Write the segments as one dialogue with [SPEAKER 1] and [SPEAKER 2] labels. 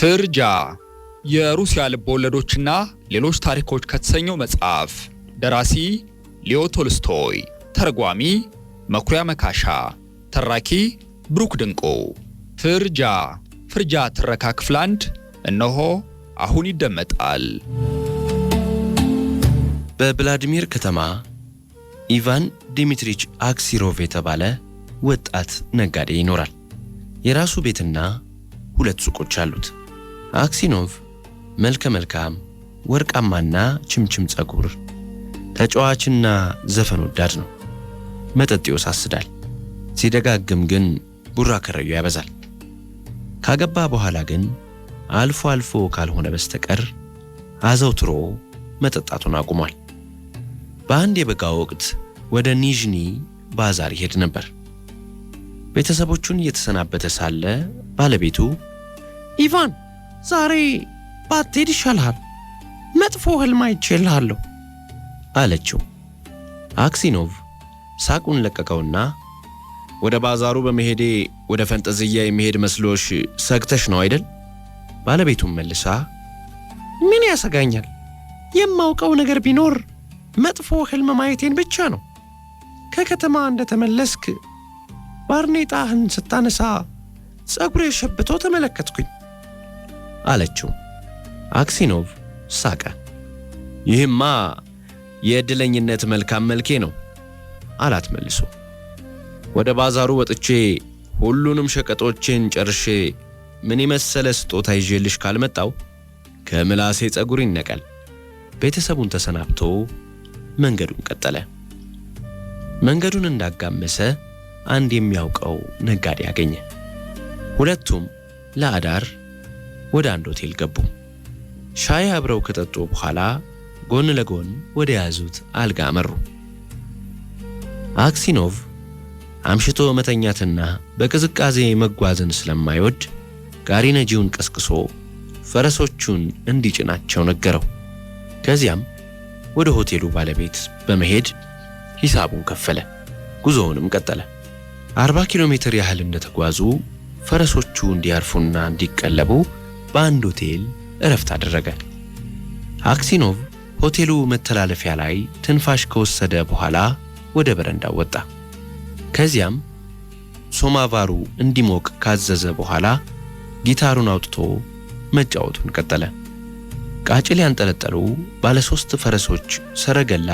[SPEAKER 1] ፍርጃ የሩሲያ ልቦለዶችና ሌሎች ታሪኮች ከተሰኘው መጽሐፍ ደራሲ ሊዮ ቶልስቶይ፣ ተርጓሚ መኩሪያ መካሻ፣ ተራኪ ብሩክ ድንቁ። ፍርጃ ትረካ ክፍል 1 እነሆ አሁን ይደመጣል።
[SPEAKER 2] በቭላዲሚር ከተማ ኢቫን ዲሚትሪች አክሲሮቭ የተባለ ወጣት ነጋዴ ይኖራል። የራሱ ቤትና 2 ሱቆች አሉት። አክሲኖቭ መልከ መልካም፣ ወርቃማና ችምችም ጸጉር፣ ተጫዋችና ዘፈን ወዳድ ነው። መጠጥ ይወሳስዳል። ሲደጋግም ግን ቡራ ከረዩ ያበዛል። ካገባ በኋላ ግን አልፎ አልፎ ካልሆነ በስተቀር አዘውትሮ መጠጣቱን አቁሟል። በአንድ የበጋ ወቅት ወደ ኒዥኒ ባዛር ይሄድ ነበር። ቤተሰቦቹን እየተሰናበተ ሳለ ባለቤቱ ኢቫን ዛሬ ባትሄድ ይሻልሃል፣ መጥፎ ህልም አይቼልሃለሁ አለችው። አክሲኖቭ ሳቁን ለቀቀውና ወደ ባዛሩ በመሄዴ ወደ ፈንጠዝያ የሚሄድ መስሎሽ ሰግተሽ ነው አይደል? ባለቤቱም መልሳ ምን ያሰጋኛል? የማውቀው ነገር ቢኖር መጥፎ ህልም ማየቴን ብቻ ነው። ከከተማ እንደተመለስክ ባርኔጣህን ስታነሳ ጸጉሬ ሸብቶ ተመለከትኩኝ አለችው። አክሲኖቭ ሳቀ። ይህማ የዕድለኝነት መልካም መልኬ ነው አላት መልሶ። ወደ ባዛሩ ወጥቼ ሁሉንም ሸቀጦችን ጨርሼ ምን የመሰለ ስጦታ ይዤልሽ ካልመጣው ከምላሴ ጸጉር ይነቀል። ቤተሰቡን ተሰናብቶ መንገዱን ቀጠለ። መንገዱን እንዳጋመሰ አንድ የሚያውቀው ነጋዴ አገኘ። ሁለቱም ለአዳር ወደ አንድ ሆቴል ገቡ። ሻይ አብረው ከጠጡ በኋላ ጎን ለጎን ወደ ያዙት አልጋ አመሩ። አክሲኖቭ አምሽቶ መተኛትና በቅዝቃዜ መጓዝን ስለማይወድ ጋሪ ነጂውን ቀስቅሶ ፈረሶቹን እንዲጭናቸው ነገረው። ከዚያም ወደ ሆቴሉ ባለቤት በመሄድ ሂሳቡን ከፈለ። ጉዞውንም ቀጠለ። 40 ኪሎ ሜትር ያህል እንደተጓዙ ፈረሶቹ እንዲያርፉና እንዲቀለቡ በአንድ ሆቴል እረፍት አደረገ። አክሲኖቭ ሆቴሉ መተላለፊያ ላይ ትንፋሽ ከወሰደ በኋላ ወደ በረንዳው ወጣ። ከዚያም ሶማቫሩ እንዲሞቅ ካዘዘ በኋላ ጊታሩን አውጥቶ መጫወቱን ቀጠለ። ቃጭል ያንጠለጠሉ ባለ 3 ፈረሶች ሰረገላ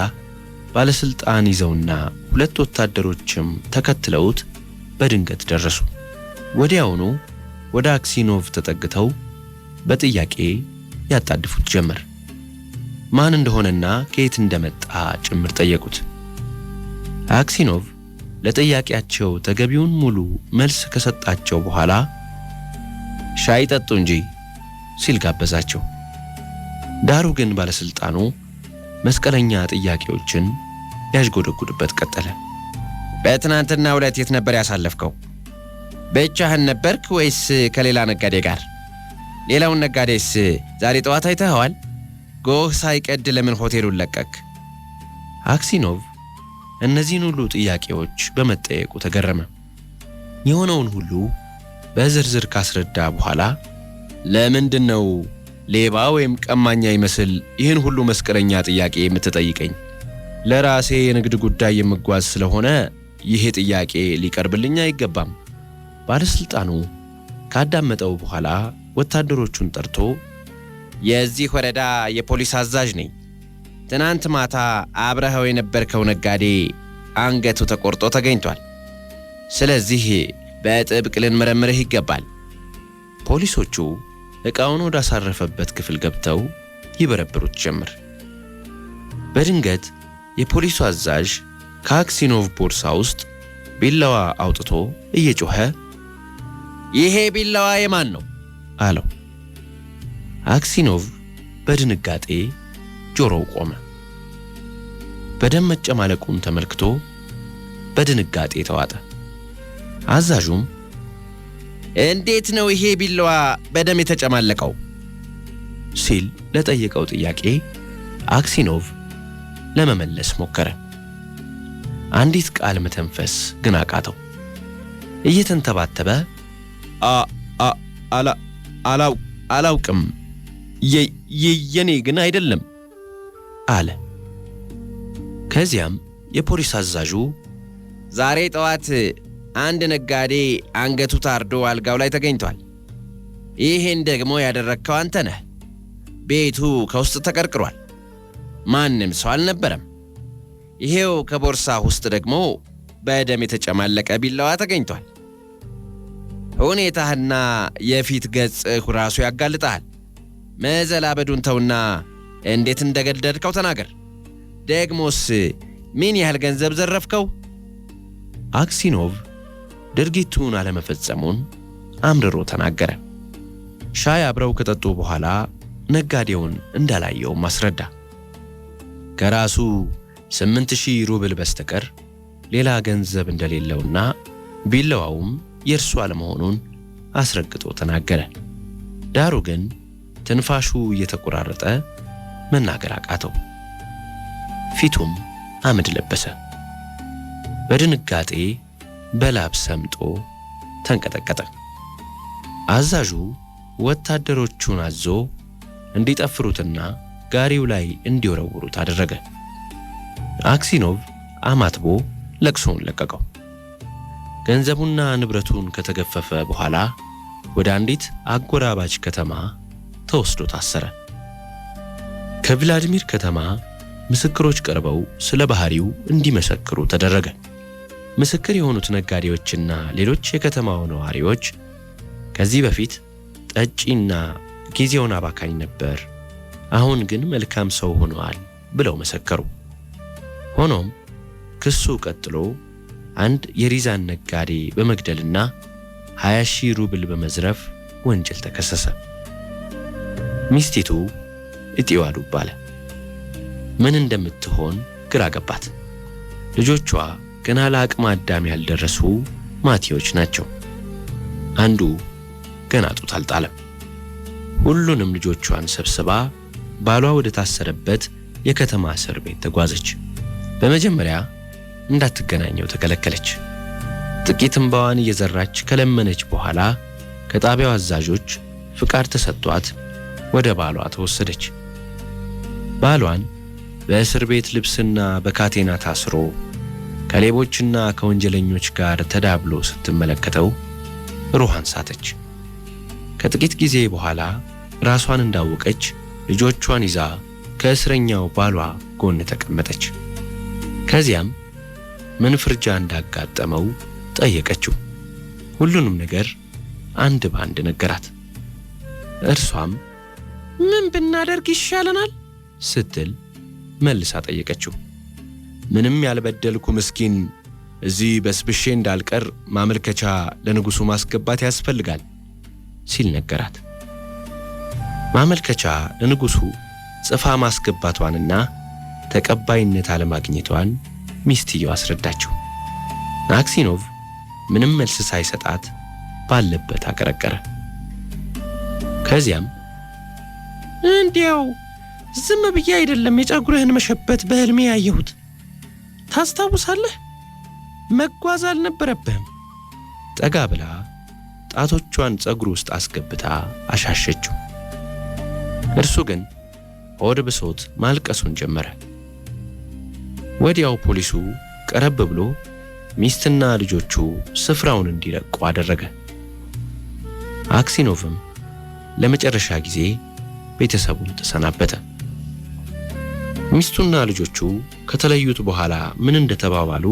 [SPEAKER 2] ባለስልጣን ይዘውና 2 ወታደሮችም ተከትለውት በድንገት ደረሱ። ወዲያውኑ ወደ አክሲኖቭ ተጠግተው በጥያቄ ያጣድፉት ጀመር። ማን እንደሆነና ከየት እንደመጣ ጭምር ጠየቁት። አክሲኖቭ ለጥያቄያቸው ተገቢውን ሙሉ መልስ ከሰጣቸው በኋላ ሻይ ጠጡ እንጂ ሲል ጋበዛቸው። ዳሩ ግን ባለስልጣኑ መስቀለኛ ጥያቄዎችን ያዥጎደጉድበት ቀጠለ። በትናንትናው ዕለት የት ነበር ያሳለፍከው? ብቻህን ነበርክ ወይስ ከሌላ ነጋዴ ጋር? ሌላውን ነጋዴስ ዛሬ ጠዋት አይተኸዋል? ጎህ ሳይቀድ ለምን ሆቴሉን ለቀቅ? አክሲኖቭ እነዚህን ሁሉ ጥያቄዎች በመጠየቁ ተገረመ። የሆነውን ሁሉ በዝርዝር ካስረዳ በኋላ ለምንድነው ሌባ ወይም ቀማኛ ይመስል ይህን ሁሉ መስቀለኛ ጥያቄ የምትጠይቀኝ? ለራሴ የንግድ ጉዳይ የምጓዝ ስለሆነ ይሄ ጥያቄ ሊቀርብልኝ አይገባም። ባለስልጣኑ ካዳመጠው በኋላ ወታደሮቹን ጠርቶ የዚህ ወረዳ የፖሊስ አዛዥ ነኝ። ትናንት ማታ አብረኸው የነበርከው ነጋዴ አንገቱ ተቆርጦ ተገኝቷል። ስለዚህ በጥብቅ ልንመረምርህ ይገባል። ፖሊሶቹ ዕቃውን ወዳሳረፈበት ክፍል ገብተው ይበረብሩት ጀመር። በድንገት የፖሊሱ አዛዥ ከአክሲኖቭ ቦርሳ ውስጥ ቢላዋ አውጥቶ እየጮኸ ይሄ ቢላዋ የማን ነው አለው። አክሲኖቭ በድንጋጤ ጆሮው ቆመ። በደም መጨማለቁን ተመልክቶ በድንጋጤ ተዋጠ። አዛዡም እንዴት ነው ይሄ ቢላዋ በደም የተጨማለቀው ሲል ለጠየቀው ጥያቄ አክሲኖቭ ለመመለስ ሞከረ። አንዲት ቃል መተንፈስ ግን አቃተው። እየተንተባተበ አላውቅም፣ የኔ ግን አይደለም አለ። ከዚያም የፖሊስ አዛዡ ዛሬ ጠዋት አንድ ነጋዴ አንገቱ ታርዶ አልጋው ላይ ተገኝቷል። ይሄን ደግሞ ያደረግከው አንተ ነህ። ቤቱ ከውስጥ ተቀርቅሯል። ማንም ሰው አልነበረም። ይሄው ከቦርሳ ውስጥ ደግሞ በደም የተጨማለቀ ቢላዋ ተገኝቷል። ሁኔታህና የፊት ገጽህ ራሱ ያጋልጣል። መዘላበዱን ተውና እንዴት እንደገደልከው ተናገር። ደግሞስ ምን ያህል ገንዘብ ዘረፍከው? አክሲኖቭ ድርጊቱን አለመፈጸሙን አምርሮ ተናገረ። ሻይ አብረው ከጠጡ በኋላ ነጋዴውን እንዳላየውም አስረዳ። ከራሱ 8000 ሩብል በስተቀር ሌላ ገንዘብ እንደሌለውና ቢላዋውም የእርሱ አለመሆኑን አስረግጦ ተናገረ። ዳሩ ግን ትንፋሹ እየተቆራረጠ መናገር አቃተው። ፊቱም አመድ ለበሰ። በድንጋጤ በላብ ሰምጦ ተንቀጠቀጠ። አዛዡ ወታደሮቹን አዞ እንዲጠፍሩትና ጋሪው ላይ እንዲወረውሩት አደረገ። አክሲኖቭ አማትቦ ለቅሶውን ለቀቀው። ገንዘቡና ንብረቱን ከተገፈፈ በኋላ ወደ አንዲት አጎራባች ከተማ ተወስዶ ታሰረ። ከቭላዲሚር ከተማ ምስክሮች ቀርበው ስለ ባህሪው እንዲመሰክሩ ተደረገ። ምስክር የሆኑት ነጋዴዎችና ሌሎች የከተማው ነዋሪዎች ከዚህ በፊት ጠጪና ጊዜውን አባካኝ ነበር፣ አሁን ግን መልካም ሰው ሆኗል ብለው መሰከሩ። ሆኖም ክሱ ቀጥሎ አንድ የሪዛን ነጋዴ በመግደልና 20,000 ሩብል በመዝረፍ ወንጀል ተከሰሰ። ሚስቲቱ እጢዋ ዱብ አለ። ምን እንደምትሆን ግራ ገባት። ልጆቿ ገና ለአቅመ አዳም ያልደረሱ ማቲዎች ናቸው። አንዱ ገና ጡት አልጣለም። ሁሉንም ልጆቿን ሰብስባ ባሏ ወደ ታሰረበት የከተማ እስር ቤት ተጓዘች። በመጀመሪያ እንዳትገናኘው ተከለከለች። ጥቂት እንባዋን እየዘራች ከለመነች በኋላ ከጣቢያው አዛዦች ፍቃድ ተሰጥቷት ወደ ባሏ ተወሰደች። ባሏን በእስር ቤት ልብስና በካቴና ታስሮ ከሌቦችና ከወንጀለኞች ጋር ተዳብሎ ስትመለከተው ሩሃን ሳተች። ከጥቂት ጊዜ በኋላ ራሷን እንዳወቀች ልጆቿን ይዛ ከእስረኛው ባሏ ጎን ተቀመጠች። ከዚያም ምን ፍርጃ እንዳጋጠመው ጠየቀችው። ሁሉንም ነገር አንድ ባንድ ነገራት። እርሷም ምን ብናደርግ ይሻለናል ስትል መልሳ ጠየቀችው። ምንም ያልበደልኩ ምስኪን እዚህ በስብሼ እንዳልቀር ማመልከቻ ለንጉሡ ማስገባት ያስፈልጋል ሲል ነገራት። ማመልከቻ ለንጉሡ ጽፋ ማስገባቷንና ተቀባይነት አለማግኘቷን ሚስትየው አስረዳችው። አክሲኖቭ ምንም መልስ ሳይሰጣት ባለበት አቀረቀረ። ከዚያም እንዲያው ዝም ብዬ አይደለም የፀጉርህን መሸበት በህልሜ ያየሁት፣ ታስታውሳለህ? መጓዝ አልነበረብህም። ጠጋ ብላ ጣቶቿን ፀጉር ውስጥ አስገብታ አሻሸችው። እርሱ ግን ሆድ ብሶት ማልቀሱን ጀመረ። ወዲያው ፖሊሱ ቀረብ ብሎ ሚስትና ልጆቹ ስፍራውን እንዲለቁ አደረገ። አክሲኖቭም ለመጨረሻ ጊዜ ቤተሰቡን ተሰናበተ። ሚስቱና ልጆቹ ከተለዩት በኋላ ምን እንደተባባሉ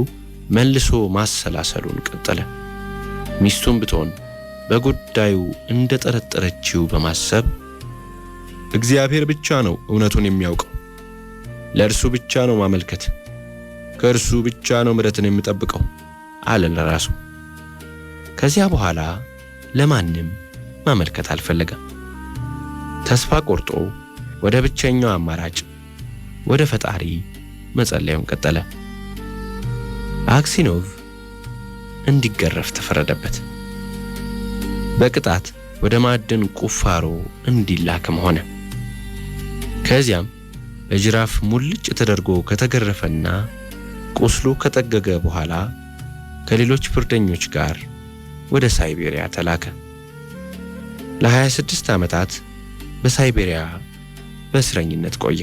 [SPEAKER 2] መልሶ ማሰላሰሉን ቀጠለ። ሚስቱም ብትሆን በጉዳዩ እንደጠረጠረችው በማሰብ እግዚአብሔር ብቻ ነው እውነቱን የሚያውቀው፣ ለእርሱ ብቻ ነው ማመልከት፣ ከእርሱ ብቻ ነው ምሕረትን የምጠብቀው አለ ለራሱ። ከዚያ በኋላ ለማንም ማመልከት አልፈለገም። ተስፋ ቆርጦ ወደ ብቸኛው አማራጭ ወደ ፈጣሪ መጸለዩን ቀጠለ። አክሲኖቭ እንዲገረፍ ተፈረደበት። በቅጣት ወደ ማዕድን ቁፋሮ እንዲላክም ሆነ። ከዚያም በጅራፍ ሙልጭ ተደርጎ ከተገረፈና ቁስሉ ከጠገገ በኋላ ከሌሎች ፍርደኞች ጋር ወደ ሳይቤሪያ ተላከ። ለ26 ዓመታት በሳይቤሪያ በእስረኝነት ቆየ።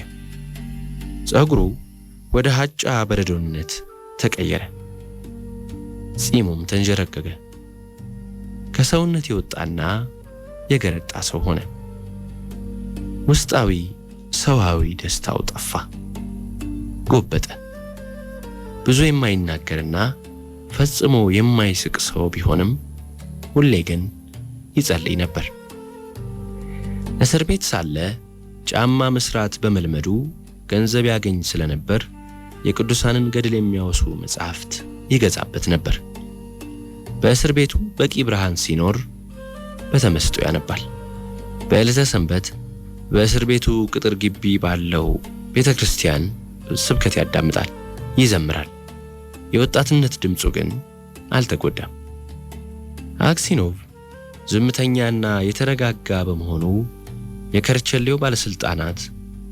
[SPEAKER 2] ፀጉሩ ወደ ሀጫ በረዶነት ተቀየረ። ጺሙም ተንዠረገገ። ከሰውነት የወጣና የገረጣ ሰው ሆነ። ውስጣዊ ሰዋዊ ደስታው ጠፋ። ጎበጠ። ብዙ የማይናገርና ፈጽሞ የማይስቅ ሰው ቢሆንም ሁሌ ግን ይጸልይ ነበር። እስር ቤት ሳለ ጫማ መስራት በመልመዱ ገንዘብ ያገኝ ስለነበር የቅዱሳንን ገድል የሚያወሱ መጻሕፍት ይገዛበት ነበር። በእስር ቤቱ በቂ ብርሃን ሲኖር በተመስጦ ያነባል። በዕለተ ሰንበት በእስር ቤቱ ቅጥር ግቢ ባለው ቤተ ክርስቲያን ስብከት ያዳምጣል፣ ይዘምራል። የወጣትነት ድምፁ ግን አልተጎዳም። አክሲኖቭ ዝምተኛና የተረጋጋ በመሆኑ የከርቸሌው ባለስልጣናት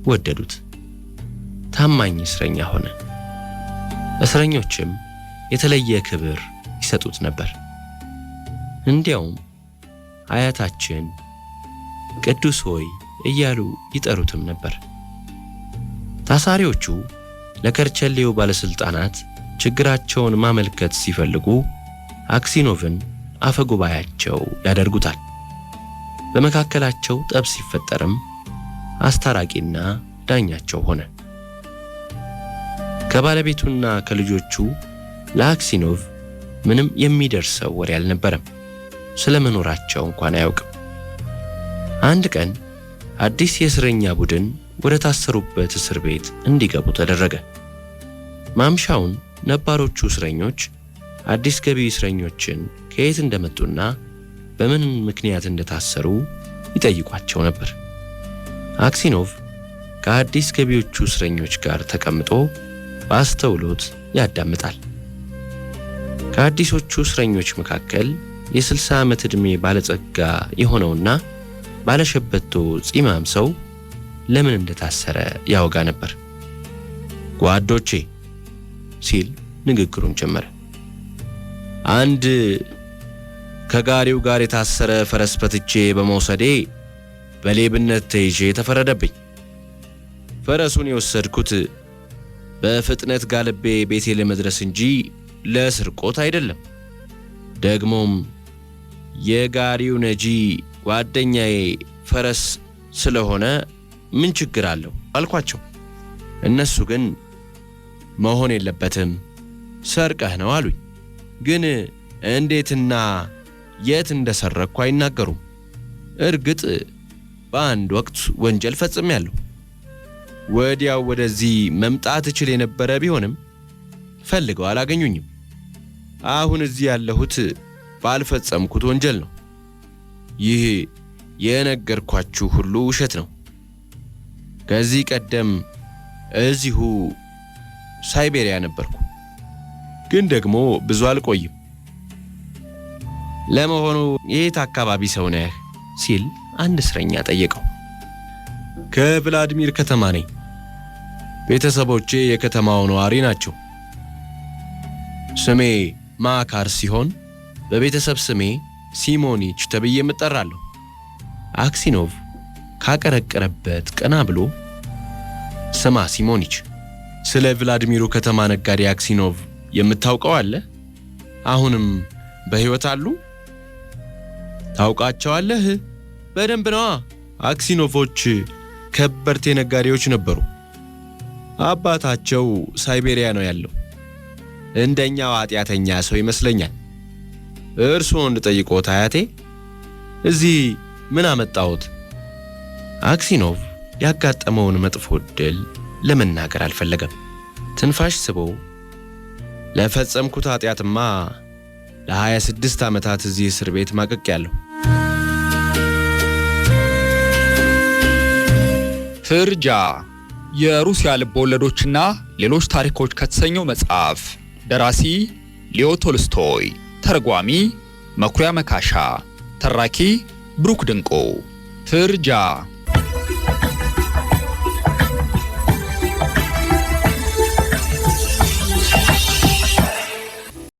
[SPEAKER 2] ወደዱት። ታማኝ እስረኛ ሆነ። እስረኞችም የተለየ ክብር ይሰጡት ነበር። እንዲያውም አያታችን ቅዱስ ሆይ እያሉ ይጠሩትም ነበር። ታሳሪዎቹ ለከርቸሌው ባለስልጣናት ችግራቸውን ማመልከት ሲፈልጉ አክሲኖቭን አፈጉባኤያቸው ያደርጉታል። በመካከላቸው ጠብ ሲፈጠርም አስታራቂና ዳኛቸው ሆነ። ከባለቤቱና ከልጆቹ ለአክሲኖቭ ምንም የሚደርሰው ወሬ አልነበረም። ስለመኖራቸው እንኳን አያውቅም። አንድ ቀን አዲስ የእስረኛ ቡድን ወደ ታሰሩበት እስር ቤት እንዲገቡ ተደረገ። ማምሻውን ነባሮቹ እስረኞች አዲስ ገቢ እስረኞችን ከየት እንደመጡና በምን ምክንያት እንደታሰሩ ይጠይቋቸው ነበር። አክሲኖቭ ከአዲስ ገቢዎቹ እስረኞች ጋር ተቀምጦ በአስተውሎት ያዳምጣል። ከአዲሶቹ እስረኞች መካከል የ60 ዓመት ዕድሜ ባለጸጋ የሆነውና ባለሸበቶ ጺማም ሰው ለምን እንደታሰረ ያወጋ ነበር። ጓዶቼ ሲል ንግግሩን ጀመረ። አንድ ከጋሪው ጋር የታሰረ ፈረስ ፈትቼ በመውሰዴ በሌብነት ተይዤ ተፈረደብኝ። ፈረሱን የወሰድኩት በፍጥነት ጋልቤ ቤቴ ለመድረስ እንጂ ለስርቆት አይደለም። ደግሞም የጋሪው ነጂ ጓደኛዬ ፈረስ ስለሆነ ምን ችግር አለው አልኳቸው። እነሱ ግን መሆን የለበትም ሰርቀህ ነው አሉኝ። ግን እንዴትና የት እንደሰረኩ አይናገሩም። እርግጥ በአንድ ወቅት ወንጀል ፈጽሜያለሁ። ወዲያው ወደዚህ መምጣት እችል የነበረ ቢሆንም ፈልገው አላገኙኝም። አሁን እዚህ ያለሁት ባልፈጸምኩት ወንጀል ነው። ይህ የነገርኳችሁ ሁሉ ውሸት ነው። ከዚህ ቀደም እዚሁ ሳይቤሪያ ነበርኩ፣ ግን ደግሞ ብዙ አልቆይም። ለመሆኑ የት አካባቢ ሰው ነህ ሲል አንድ እስረኛ ጠየቀው። ከቭላድሚር ከተማ ነኝ። ቤተሰቦቼ የከተማው ነዋሪ ናቸው። ስሜ ማካር ሲሆን በቤተሰብ ስሜ ሲሞኒች ተብዬ እጠራለሁ። አክሲኖቭ ካቀረቀረበት ቀና ብሎ ስማ ሲሞኒች፣ ስለ ቭላድሚሩ ከተማ ነጋዴ አክሲኖቭ የምታውቀው አለ? አሁንም በሕይወት አሉ? ታውቃቸዋለህ? በደንብ ነዋ። አክሲኖቮች ከበርቴ ነጋዴዎች ነበሩ። አባታቸው ሳይቤሪያ ነው ያለው። እንደኛው ኃጢአተኛ ሰው ይመስለኛል። እርስዎ እንድጠይቅዎት አያቴ፣ እዚህ ምን አመጣዎት? አክሲኖቭ ያጋጠመውን መጥፎ ዕድል ለመናገር አልፈለገም። ትንፋሽ ስቦ ለፈጸምኩት ኃጢአትማ ለ26 ዓመታት እዚህ እስር ቤት ማቀቅያለሁ።
[SPEAKER 1] ፍርጃ የሩሲያ ልቦለዶችና ሌሎች ታሪኮች ከተሰኘው መጽሐፍ ደራሲ ሊዮ ቶልስቶይ፣ ተርጓሚ መኩሪያ መካሻ፣ ተራኪ ብሩክ ድንቆ። ፍርጃ